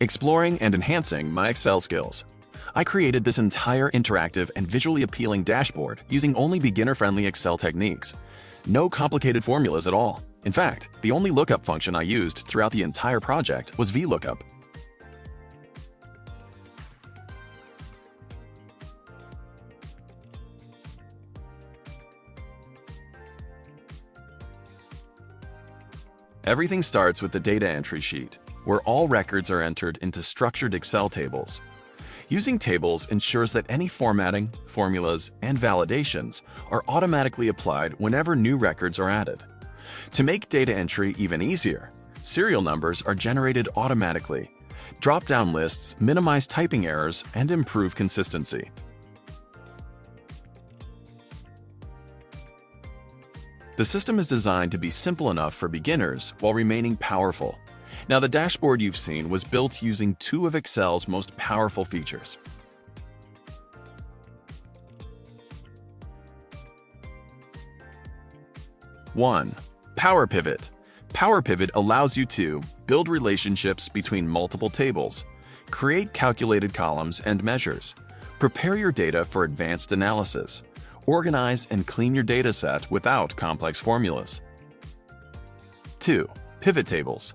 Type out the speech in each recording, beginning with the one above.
Exploring and enhancing my Excel skills. I created this entire interactive and visually appealing dashboard using only beginner-friendly Excel techniques. No complicated formulas at all. In fact, the only lookup function I used throughout the entire project was VLOOKUP. Everything starts with the data entry sheet, where all records are entered into structured Excel tables. Using tables ensures that any formatting, formulas, and validations are automatically applied whenever new records are added. To make data entry even easier, serial numbers are generated automatically. Drop-down lists minimize typing errors and improve consistency. The system is designed to be simple enough for beginners while remaining powerful. Now, the dashboard you've seen was built using two of Excel's most powerful features. One, Power Pivot. Power Pivot allows you to build relationships between multiple tables, create calculated columns and measures, prepare your data for advanced analysis, organize and clean your dataset without complex formulas. 2. Pivottables.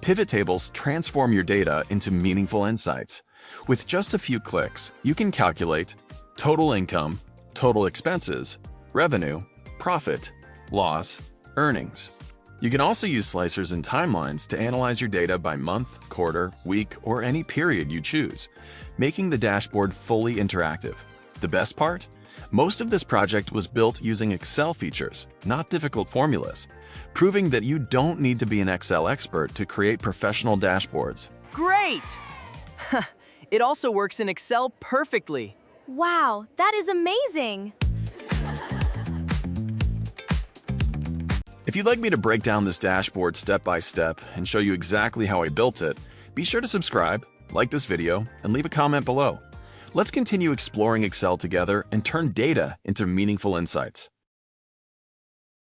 Pivottables transform your data into meaningful insights. With just a few clicks, you can calculate total income, total expenses, revenue, profit, loss, earnings. You can also use slicers and timelines to analyze your data by month, quarter, week, or any period you choose, making the dashboard fully interactive. The best part? Most of this project was built using Excel features, not difficult formulas, proving that you don't need to be an Excel expert to create professional dashboards. Great! It also works in Excel perfectly. Wow, that is amazing! If you'd like me to break down this dashboard step by step and show you exactly how I built it, be sure to subscribe, like this video, and leave a comment below. Let's continue exploring Excel together and turn data into meaningful insights.